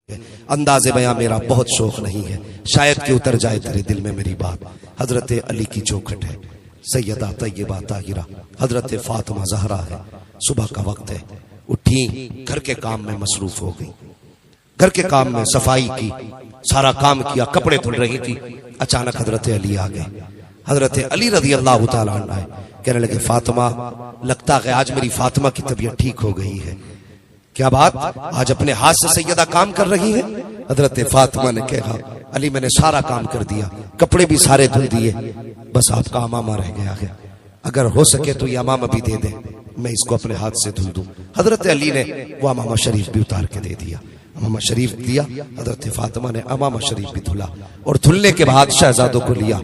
अंदाज़े बयां मेरा बहुत शौक नहीं है, शायद कि उतर जाए तेरे दिल में मेरी बात। हजरत अली की चौखट है, सैयदा तैयबा ताहिरा हजरत फातिमा ज़हरा है। सुबह का वक्त है, उठी, घर के काम में मसरूफ हो गई। घर के काम में सफाई की, सारा काम किया, कपड़े धुल रही थी। अचानक हजरत अली आ गए। हजरत अली रज़ी अल्लाह तआला अन्हु आए, कहने लगे फातिमा, लगता है आज मेरी फातिमा की तबीयत ठीक हो गई है। क्या बात, आज अपने हाथ से सैयदा काम कर रही है? हजरत फातिमा ने कहा, अली मैंने सारा काम कर दिया, कपड़े भी सारे धुल दिए, बस आपका अमामा रह गया है। अगर हो सके तो ये अमामा भी दे दे, मैं इसको अपने हाथ से धुल दूं। हजरत अली ने वो अमामा शरीफ भी उतार के दे दिया। अमामा शरीफ दिया, हजरत फातिमा ने अमामा शरीफ भी धुला और धुलने के बाद शहजादों को लिया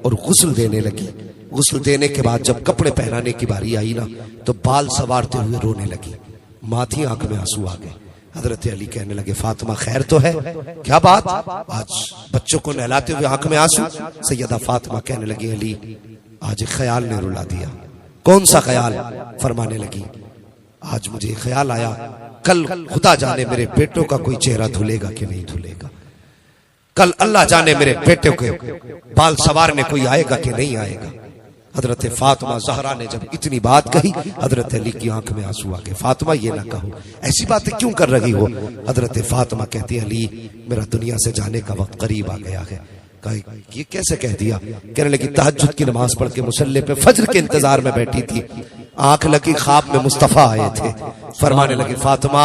और गुस्ल देने लगी। गुस्ल देने के बाद जब कपड़े पहनाने की बारी आई ना, तो बाल सवारते हुए रोने लगी, माथी आंख में आंसू आ गए। हजरत अली कहने लगे फातिमा खैर तो है? क्या बात, आज बच्चों को नहलाते हुए आंख में आंसू? सैयदा फातिमा कहने लगी अली, आज एक ख्याल ने रुला दिया। कौन सा ख्याल? फरमाने लगी, आज मुझे ख्याल आया, कल खुदा जाने मेरे बेटों का कोई चेहरा धुलेगा कि नहीं धुलेगा। कल अल्लाह जाने मेरे बेटे के बाल सवारने कोई आएगा कि नहीं आएगा। हजरत फातिमा ज़हरा ने जब इतनी बात कही, हजरत अली की आंख में आंसू आ गए। फातिमा ये ना कहो, ऐसी बातें क्यों कर रही हो? हजरत फातिमा कहती है, अली मेरा दुनिया से जाने का वक्त करीब आ गया है। ये कैसे कह दिया? कहने लगी तहज्जुद की नमाज पढ़ के मुसल्ले पे फज्र के इंतजार में बैठी थी, आंख लगी ख्वाब में मुस्तफा आए थे। फरमाने लगे फातिमा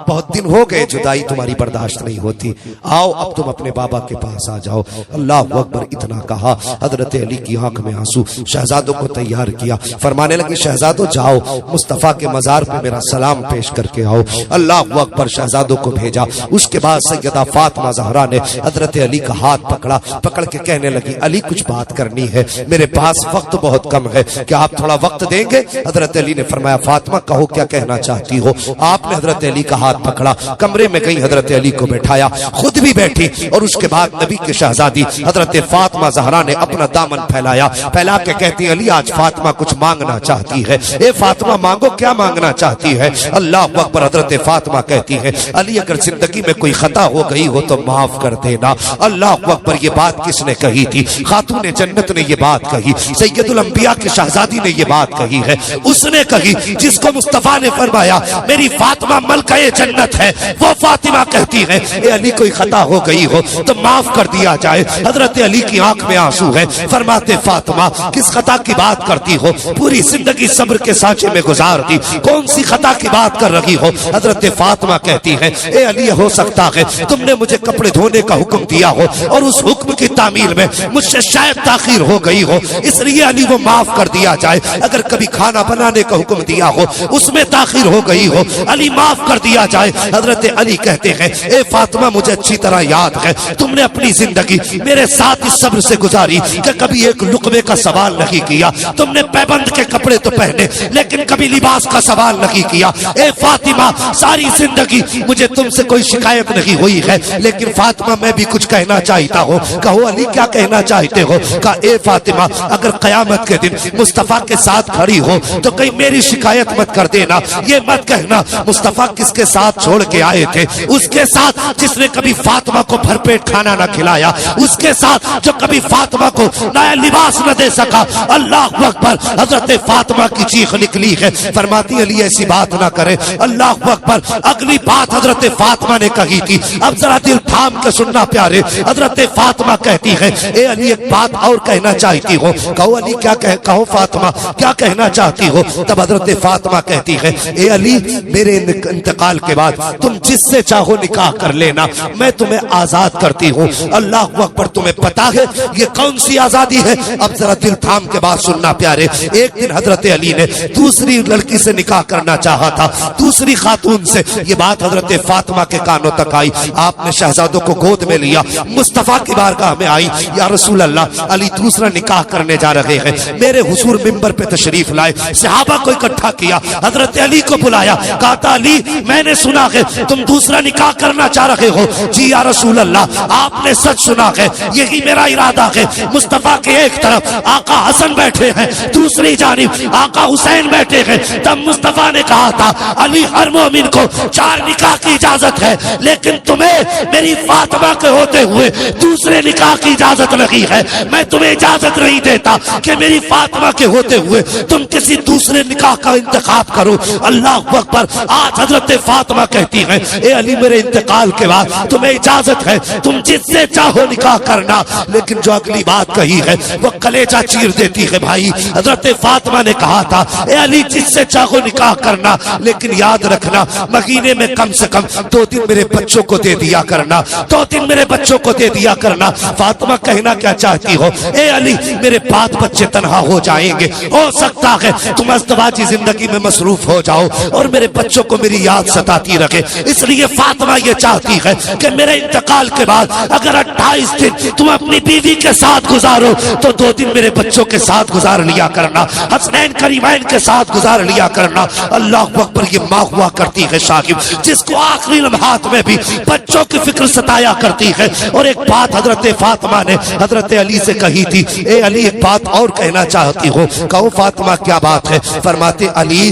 बहुत दिन हो गए, जुदाई तुम्हारी बर्दाश्त नहीं होती, आओ अब तुम अपने बाबा के पास आ जाओ। अल्लाह अकबर इतना कहा, हजरत अली की आंख में आंसू। शहजादों को तैयार किया, फरमाने लगे शहजादों जाओ मुस्तफा के मजार पे मेरा सलाम पेश करके आओ। अल्लाह अकबर, शहजादों को भेजा। उसके बाद सैयदा फातिमा ज़हरा ने हजरत अली का हाथ पकड़ा, पकड़ के कहने लगी अली कुछ बात करनी है, मेरे पास वक्त बहुत कम है, क्या आप थोड़ा वक्त देंगे? हजरत अली ने फरमाया फातिमा कहो क्या कहना चाहती हो। आपने हजरत अली का हाथ पकड़ा, कमरे में गई, हजरत अली को बैठाया, खुद भी बैठी और उसके बाद नबी के शहजादी हजरत फातिमा ज़हरा ने अपना दामन फैलाया, फैला के कहती अली आज फातिमा कुछ मांगना चाहती है। ए फातिमा मांगो, क्या मांगना चाहती है? अल्लाह अकबर। हजरत फातिमा कहती है अली अगर जिंदगी में कोई खता हो गई हो तो माफ कर देना। अल्लाह अकबर। ये बात किसने कही थी? खातून जन्नत ने ये बात कही, सैयदुल अंबिया की शहजादी ने ये बात कही है। उसने कही जिसको मुस्तफा ने फरमाया मेरी फातिमा मलकाए जन्नत है, वो फातिमा कहती है ए अली कोई खता हो गई हो तो माफ कर दिया जाए। हजरत अली की आंख में आंसू है, फरमाते फातिमा किस खता की बात करती हो? पूरी जिंदगी सब्र के सांचे में गुजार दी, कौन सी खता की बात कर रही हो? हजरत फातिमा कहती है ए अली हो सकता है तुमने मुझे कपड़े धोने का हुक्म दिया हो और उस हुक्म की तामील में मुझसे शायद ताखीर हो गई हो, इसलिए अली वो माफ कर दिया जाए। अगर कभी खाना बनाने का हुक्म दिया हो उसमें ताखीर हो गई हो, अली माफ कर दिया जाए। हजरत अली कहते हैं ए फातिमा मुझे अच्छी तरह याद है तुमने अपनी जिंदगी मेरे साथ इस सब्र से गुजारी कि कभी एक लुकमे का सवाल नहीं किया। तुमने पैबंद के कपड़े तो पहने लेकिन कभी लिबास का सवाल नहीं किया। ए फातिमा सारी जिंदगी मुझे तुमसे कोई शिकायत नहीं हुई है, लेकिन फातिमा मैं भी कुछ कहना चाहता हूँ। कहो अली क्या कहना चाहते हो? कहा ए फातिमा अगर कयामत के दिन मुस्तफा के साथ खड़ी हो तो कहीं मेरी शिकायत मत कर देना, ये मत कहना मुस्तफा किसके साथ छोड़ के आए थे, उसके साथ जिसने कभी फातिमा को भरपेट खाना न खिलाया, उसके साथ जो कभी फातिमा को नया लिबास न दे सका। अल्लाह अकबर। हजरत फातिमा की चीख निकली है, फरमाती अली ऐसी बात ना करे। अल्लाह अकबर। अगली बात हजरत फातिमा ने कही थी, अब जरा दिल थाम के सुनना प्यारे। हजरत फातिमा कहती है ए अली एक बात और कहना चाहती हो। कहो अली क्या कहो फातिमा क्या कहना चाहती हो? तब हजरत फातिमा कहती है ए अली मेरे इंतकाल के बाद तुम जिससे चाहो निकाह कर लेना, मैं तुम्हें आजाद करती हूँ। अल्लाह अकबर। तुम्हें पता है ये कौन सी आजादी है? अब जरा दिल थाम के बात सुनना प्यारे। एक दिन हजरत अली ने दूसरी लड़की से निकाह करना चाहा था, दूसरी खातून से। ये बात हजरत फातिमा के कानों तक आई, आपने शहजादों को गोद में लिया, मुस्तफा की बारगाह में आई, या रसूल अल्लाह अली दूसरा निकाह करने जा रहे हैं, मेरे हुजूर मिंबर पे तशरीफ लाए, सहाबा को इकट्ठा किया, हजरत अली को बुलाया, कहा था अली मैंने सुना है तुम दूसरा निकाह करना चाह रहे हो। जी या रसूल अल्लाह, आपने सच सुना है, यही मेरा इरादा है। मुस्तफा के एक तरफ आका हसन बैठे हैं, दूसरी जानिब आका हुसैन बैठे हैं। तब मुस्तफा ने कहा था अली हर मोमिन को 4 निकाह की इजाजत है, लेकिन तुम्हें मेरी फातिमा के होते हुए दूसरे निकाह की इजाजत नहीं है। मैं तुम्हें इजाजत नहीं देता कि मेरी फातिमा के होते हुए तुम किसी दूसरे निकाह का इंतखाब करो। अल्लाह अकबर। आज हजरत फातिमा कहती है ए अली मेरे इंतकाल के बाद तुम्हें इजाजत है, तुम जिससे चाहो निकाह करना। लेकिन जो अगली बात कही है वो कलेजा चीर देती है भाई। हजरत फातिमा ने कहा था ए अली जिससे चाहो निकाह करना, लेकिन याद रखना महीने में कम से कम 2 दिन मेरे बच्चों को दे दिया करना, 2 दिन मेरे बच्चों को दे दिया करना। फातिमा कहना क्या चाहती हो ए अली मेरे 5 बच्चे तनहा हो जाएंगे, हो सकता है तुम अज़दवाजी जिंदगी में मसरूफ हो जाओ और मेरे बच्चों को मेरी याद सताती रखे। इसलिए फातिमा ये चाहती है कि मेरे इंतकाल के बाद अगर 28 दिन तुम अपनी बीवी के साथ गुजारो तो 2 दिन मेरे बच्चों के साथ गुजार लिया करना, हसनैन करीमैन के साथ गुजार लिया करना। अल्लाह अकबर। ये माँ हुआ करती है साहिब जिसको आखिरी लम्हात में भी बच्चों की फिक्र सताया करती है। और एक बात हजरत फातिमा ने हजरत अली से कही थी, ए अली एक बात और कहना चाहती हो। कहो फातिमा क्या बात है। फरमाते अली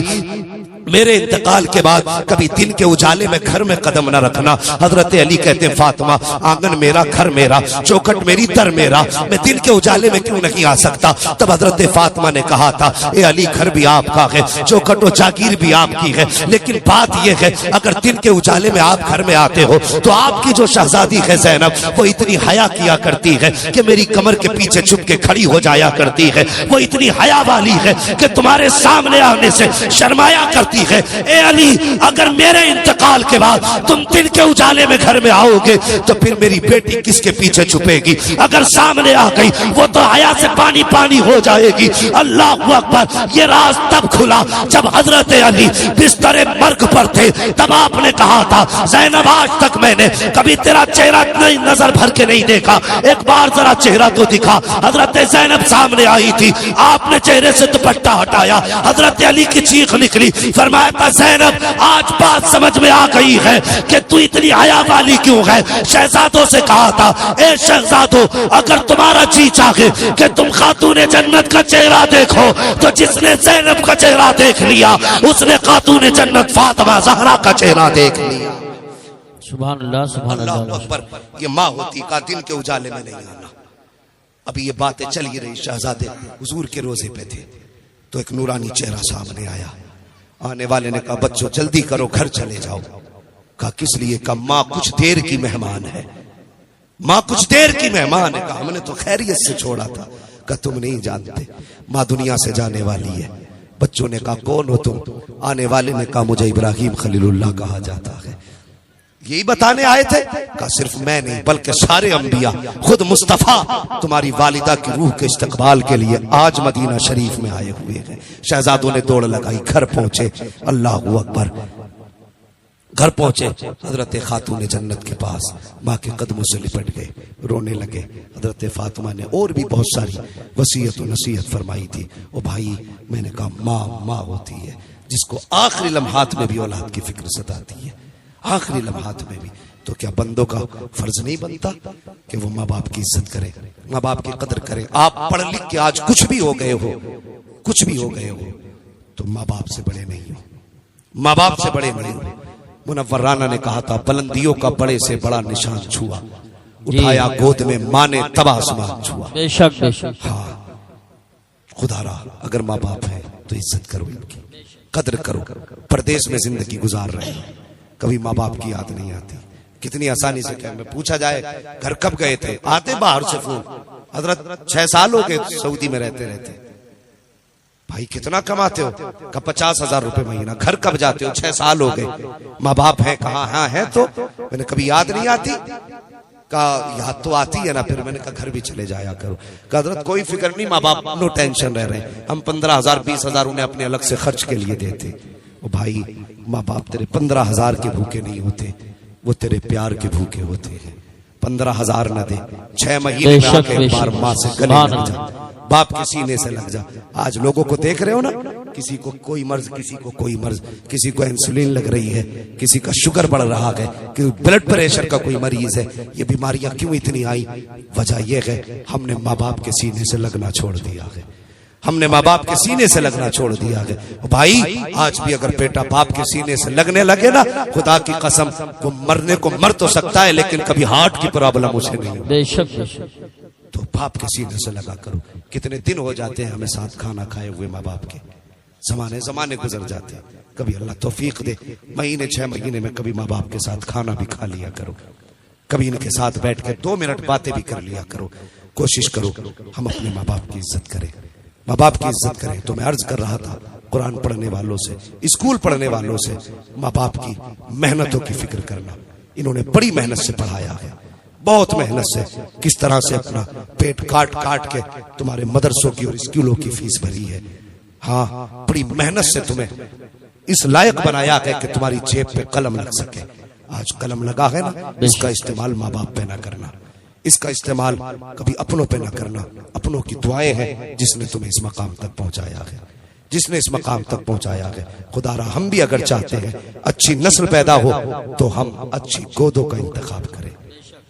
मेरे इंतकाल के बाद कभी दिन के उजाले में घर में कदम न रखना। हजरत अली कहते फातिमा आंगन मेरा, घर मेरा, चौखट मेरी, दर मेरा, मैं दिन के उजाले में क्यों नहीं आ सकता। तब हजरत फातिमा ने कहा था ए अली घर भी आपका है, चौखट और जागीर भी आपकी है, लेकिन बात यह है अगर दिन के उजाले में आप घर में आते हो तो आपकी जो शहजादी है ज़ैनब वो इतनी हया किया करती है कि मेरी कमर के पीछे छुप के खड़ी हो जाया करती है। वो इतनी हया वाली है कि तुम्हारे सामने आने से शर्माया करती है। ए अली अगर मेरे इंतकाल के बाद तुम दिन के उजाले में घर में आओगे तो फिर मेरी बेटी किसके पीछे छुपेगी। अगर सामने आ गई वो तो हया से पानी पानी हो जाएगी। अल्लाह अकबर। ये राज तब खुला जब हजरत अली बिस्तरे मर्ग पर थे। तब आपने कहा था ज़ैनब आज तक मैंने कभी तेरा चेहरा नहीं नजर भर के नहीं देखा, एक बार जरा चेहरा तो दिखा। हजरत ज़ैनब सामने आई थी, आपने चेहरे से दुपट्टा हटाया, हजरत अली की चीख निकली। फरमाया था ज़ैनब आज बात समझ में आ गई है कि तू इतनी हया वाली क्यों है। शहजादों से कहा था ए शहजादों अगर तुम्हारा जी चाहे कि तुम खातून जन्नत का चेहरा देखो तो जिसने ज़ैनब का चेहरा देख लिया उसने खातून जन्नत फातिमा ज़हरा का चेहरा देख लिया। सुभान अल्लाह, सुभान अल्लाह अकबर। ये माँ होती का दिन के उजाले में नहीं आना। अभी ये बातें चल ही रही, शहजादे हुजूर के रोजे पे थे तो एक नूरानी चेहरा सामने आया। आने वाले ने कहा बच्चों जल्दी करो घर चले जाओ। कहा किस लिए। कहा माँ कुछ देर की मेहमान है, माँ कुछ देर की मेहमान है। कहा हमने तो खैरियत से छोड़ा था। कहा तुम नहीं जानते माँ दुनिया से जाने वाली है। बच्चों ने कहा कौन हो तुम। आने वाले ने कहा मुझे इब्राहिम खलीलुल्लाह कहा जाता है। यही बताने आए थे। कहा सिर्फ मैं नहीं बल्कि सारे अंबिया, खुद मुस्तफा तुम्हारी वालिदा की रूह के इस्तकबाल के लिए आज मदीना शरीफ में आए हुए हैं। शहजादों ने दौड़ लगाई, घर पहुंचे। अल्लाह अकबर। घर पहुंचे हजरत खातून जन्नत के पास माँ के कदमों से लिपट गए, रोने लगे। हजरत फातिमा ने और भी बहुत सारी वसीयत और नसीहत फरमाई थी। ओ भाई मैंने कहा माँ माँ होती है जिसको आखिरी लम्हात में भी औलाद की फिक्र सताती है, आखिरी लम्हात में भी। तो क्या बंदों का फर्ज नहीं बनता कि वो माँ बाप की इज्जत करे, माँ बाप की कदर करे। आप पढ़ लिख के आज कुछ भी हो गए हो, कुछ भी हो गए हो तो माँ बाप से बड़े नहीं हो, माँ बाप से बड़े नहीं हो। मुनव्वर राना ने कहा था बुलंदियों का बड़े से बड़ा निशान छुआ, उठाया गोद में माँ ने तब आसमान छुआ। बेशक बेशक। हाँ खुदारा अगर माँ बाप है तो इज्जत करो, इनकी कदर करो। परदेश में जिंदगी गुजार रहे हो, कभी माँ बाप की याद नहीं आती। कितनी आसानी से क्या पूछा जाए घर कब गए थे, आते बाहर से फोन हजरत 6 साल हो गए सऊदी में रहते रहते। भाई कितना कमाते हो। का 50,000 रुपए महीना। घर कब जाते हो। 6 साल हो गए। माँ बाप है कहाँ। हाँ है तो मैंने कभी याद नहीं आती। का याद तो आती है ना। फिर मैंने कहा घर भी चले जाया करो। हजरत कोई फिक्र नहीं, माँ बाप नो टेंशन रह रहे, हम 15,000 20,000 उन्हें अपने अलग से खर्च के लिए देते। ओ भाई माँ बाप तेरे 15,000 के भूखे नहीं होते, वो तेरे प्यार के भूखे होते हैं। 15,000 न दे, 6 महीने में आके एक बार माँ से गले लग जा, बाप के सीने से लग जा। आज लोगों को देख रहे हो ना, किसी को कोई मर्ज, किसी को कोई मर्ज, किसी को इंसुलिन लग रही है, किसी का शुगर बढ़ रहा है, कि ब्लड प्रेशर का कोई मरीज है। ये बीमारियां क्यों इतनी आई? वजह यह है हमने माँ बाप के सीने से लगना छोड़ दिया है। हमने माँ बाप के सीने से लगना छोड़ दिया है। भाई आज भी अगर बेटा बाप के सीने से लगने लगे ना, खुदा की कसम वो मरने को मर तो सकता है लेकिन कभी हार्ट की प्रॉब्लम उसे नहीं होगी। बेशक बेशक। तो बाप के सीने से लगा करो। कितने दिन हो जाते हैं हमें साथ खाना खाए हुए माँ बाप के, जमाने गुजर जाते हैं। कभी अल्लाह तौफीक दे महीने 6 महीने में कभी माँ बाप के साथ खाना भी खा लिया करो, कभी इनके साथ बैठ के 2 मिनट बातें भी कर लिया करो। कोशिश करो हम अपने माँ बाप की इज्जत करें, माँ बाप की इज्जत करें। तो मैं अर्ज कर रहा था कुरान पढ़ने वालों से, स्कूल पढ़ने वालों से माँ बाप की मेहनतों की फिक्र करना। इन्होंने बड़ी मेहनत से पढ़ाया है, बहुत मेहनत से, किस तरह से अपना पेट काट काट के तुम्हारे मदरसों की और स्कूलों की फीस भरी है। हाँ, बड़ी मेहनत से तुम्हें इस लायक बनाया है कि तुम्हारी जेब पे कलम लग सके। आज कलम लगा है ना, इसका इस्तेमाल माँ बाप पे ना करना, इसका इस्तेमाल कभी अपनों पे ना करना। अपनों की दुआएं हैं जिसने तुम्हें इस मकाम तक पहुंचाया है, जिसने इस मकाम तक पहुंचाया है। खुदारा हम भी अगर चाहते हैं अच्छी नस्ल पैदा हो तो हम अच्छी गोदों का इंतखाब करें,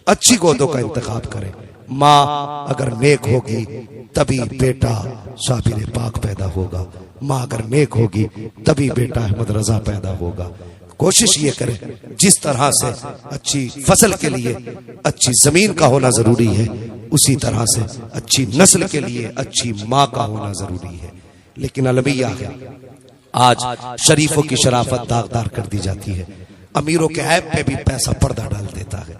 अच्छी गोदों का इंतखाब करें। माँ अगर नेक होगी तभी बेटा शाबिर पाक पैदा होगा, माँ अगर नेक होगी तभी बेटा अहमद रजा पैदा होगा। कोशिश ये करें जिस तरह से अच्छी फसल के लिए अच्छी जमीन का होना जरूरी है, उसी तरह से अच्छी नस्ल के लिए अच्छी माँ का होना जरूरी है। लेकिन अलमिया है आज शरीफों की शराफत दागदार कर दी जाती है, अमीरों के ऐब पे भी पैसा पर्दा डाल देता है,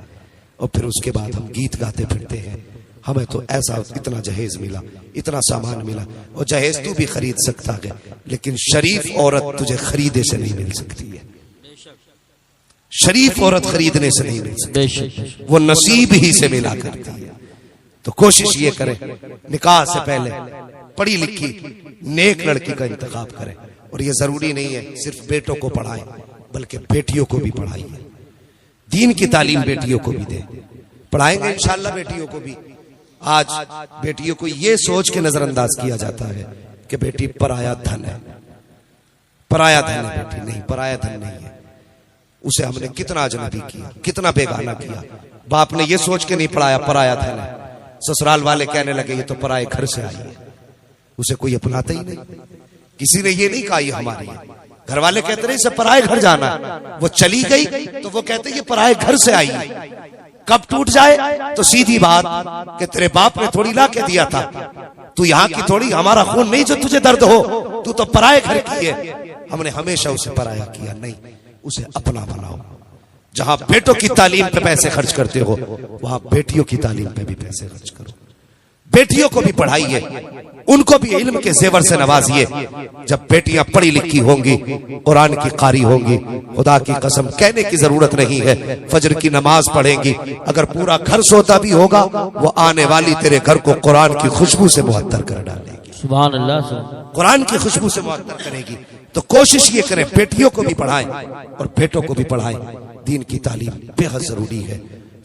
और फिर उसके बाद हम गीत गाते फिरते हैं हमें तो ऐसा इतना जहेज मिला, इतना सामान मिला। और जहेज तू भी खरीद सकता है लेकिन शरीफ औरत तुझे खरीदे से नहीं मिल सकती है, शरीफ औरत खरीदने से नहीं मिल सकती, वो नसीब ही से मिला करती है। तो कोशिश ये करें निकाह से पहले पढ़ी लिखी नेक लड़की का इंतखाब करें। और ये जरूरी नहीं है सिर्फ बेटों को पढ़ाएं, बल्कि बेटियों को भी पढ़ाइए, दीन की तालीम बेटियों को भी दें। पढ़ाएंगे इंशाल्लाह बेटियों को भी। आज बेटियों को ये सोच के नजरअंदाज किया जाता है कि बेटी पराया धन है, पराया धन है बेटी, नहीं, पराया धन नहीं है। उसे हमने कितना अजनबी किया, कितना बेगाना किया। बाप ने ये सोच के नहीं पढ़ाया पराया धन है, ससुराल वाले कहने लगे ये तो पराए घर से आई है, उसे कोई अपनाता ही नहीं। किसी ने ये नहीं कहा ये हमारी है, घर वाले कहते रहे इसे पराए घर जाना, वो चली गई तो वो कहते ये पराए घर से आई है। कब टूट जाए तो सीधी बात कि तेरे बाप ने थोड़ी ला के दिया था, तू यहाँ की थोड़ी, हमारा खून नहीं जो तुझे दर्द हो, तू तो पराए घर की है। हमने हमेशा उसे पराया किया नहीं, उसे अपना बनाओ। जहां बेटों की तालीम पे पैसे खर्च करते हो वहां बेटियों की तालीम पे भी पैसे खर्च करो, बेटियों को भी पढ़ाइए, उनको भी इल्म के जेवर से नवाजिए। जब बेटियां पढ़ी लिखी होंगी, कुरान की कारी होंगी, खुदा की कसम कहने की जरूरत नहीं है, फजर की नमाज पढ़ेंगी, अगर पूरा घर सोता भी होगा वो आने वाली तेरे घर को कुरान की खुशबू से मुअत्तर कर डालेगी। सुभान अल्लाह, कुरान की खुशबू से मुअत्तर करेगी। तो कोशिश ये करें बेटियों को भी पढ़ाएं और बेटों को भी पढ़ाएं। दीन की तालीम बेहद जरूरी है,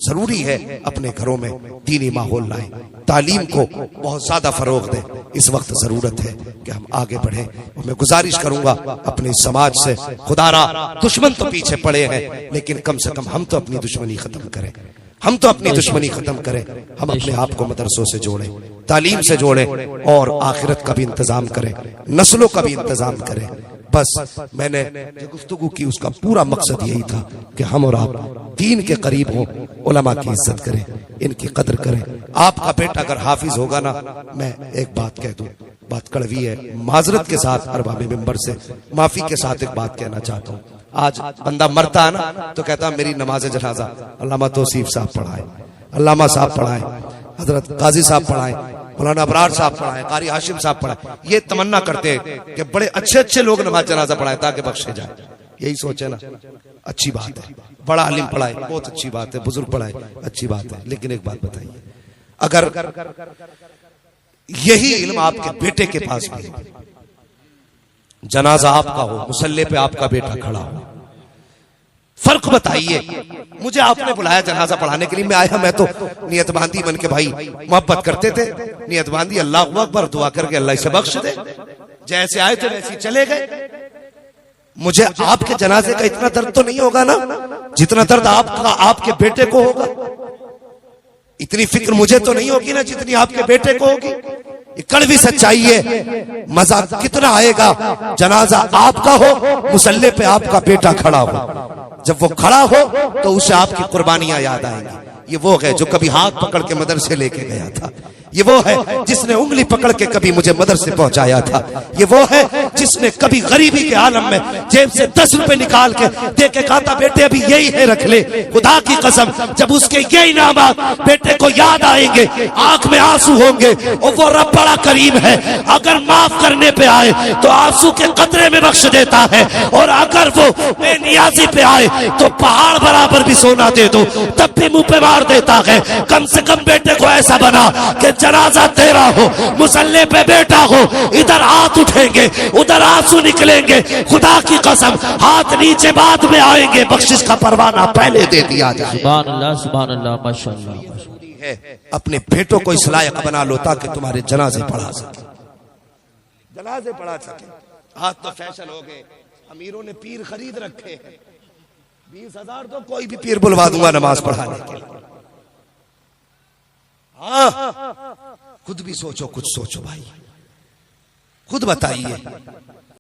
जरूरी है अपने घरों में दीनी माहौल लाएं, तालीम को बहुत ज्यादा फरोग दें। इस वक्त जरूरत है कि हम आगे बढ़ें। और मैं गुजारिश करूंगा अपने समाज से, खुदारा दुश्मन तो पीछे पड़े हैं लेकिन कम से कम हम तो अपनी दुश्मनी खत्म करें, हम तो अपनी दुश्मनी खत्म करें। हम अपने आप को मदरसों से जोड़ें, तालीम से जोड़ें और आखिरत का भी इंतजाम करें, नस्लों का भी इंतजाम करें। बस मैंने जो गुफ्तगू की उसका पूरा मकसद यही था कि हम और आप दीन के करीब हों, उलमा की इज्जत करें, इनकी कदर करें। आपका बेटा अगर हाफिज होगा ना, मैं एक बात कह दूं, बात कड़वी है, माजरत के साथ अरबाब मिंबर से माफी के साथ एक बात कहना चाहता हूँ। आज बंदा मरता है ना तो कहता मेरी नमाज जनाजा अल्लामा तौसीफ साहब पढ़ाए, अल्लामा साहब पढ़ाए, हजरत काजी साहब पढ़ाए, मौलाना अबरार साहब पढ़ाए, कारी हाशिम साहब पढ़ाए। ये तमन्ना करते हैं कि बड़े अच्छे अच्छे लोग नमाज जनाजा पढ़ाए ताकि बख्शे जाए। यही सोचे ना, अच्छी बात है, बड़ा आलिम पढ़ाए बहुत अच्छी बात है, बुजुर्ग पढ़ाए अच्छी बात है, लेकिन एक बात बताइए, अगर यही इल्म आपके बेटे के पास भी, जनाजा आपका हो, मुसल्ले पे आपका बेटा खड़ा हो, फर्क बताइए। मुझे आपने बुलाया जनाजा पढ़ाने के लिए, मैं आया, मैं तो नियत बांधी बन के, भाई मोहब्बत करते थे, नियत बांधी, अल्लाह अकबर, दुआ करके अल्लाह इसे बख्श दे, जैसे आए थे वैसे चले गए। मुझे आपके जनाजे का इतना दर्द तो नहीं होगा ना जितना दर्द आपका आपके बेटे को होगा। इतनी फिक्र मुझे तो नहीं होगी ना जितनी आपके बेटे को होगी। ये कड़वी सच्चाई है। मजा कितना आएगा जनाजा आपका हो, मुसल्ले पे आपका बेटा खड़ा हो। जब वो खड़ा हो तो उसे आपकी कुर्बानियां याद आएंगी। ये वो है जो कभी हाथ पकड़ के मदरसे लेके गया था। ये वो है जिसने उंगली पकड़ के कभी मुझे मदरसे पहुंचाया था। ये वो है जिसने कभी गरीबी के आलम में जेब से 10 रुपए निकाल के दे के कहा था बेटे अभी यही है रख ले। खुदा की कसम जब उसके ये इनामात बेटे को याद आएंगे, आंख में आंसू होंगे और वो रब बड़ा करीम है। अगर माफ करने पे आए तो आंसू के कतरे में बख्श देता है, और अगर वो बेनियाजी पे आए तो पहाड़ बराबर भी सोना दे दो तब भी मुंह पे मार देता है। कम से कम बेटे को ऐसा बना कि जनाजा तेरा हो, मुसल्ले पे बेटा हो, इधर हाथ उठेंगे उधर आंसू निकलेंगे। खुदा की कसम हाथ नीचे बाद में आएंगे, बख्शिश का परवाना पहले दे दिया जाए। सुभान अल्लाह माशाअल्लाह। है अपने बेटों को इस लायक बना लो ताकि तुम्हारे जनाजे पढ़ा सके, जनाजे पढ़ा सके। हाथ तो फैशन हो गए, अमीरों ने पीर खरीद रखे हैं। 20,000 तो कोई भी पीर बुलवा दूंगा नमाज पढ़ाने के लिए। हाँ खुद भी सोचो, कुछ सोचो भाई, खुद बताइए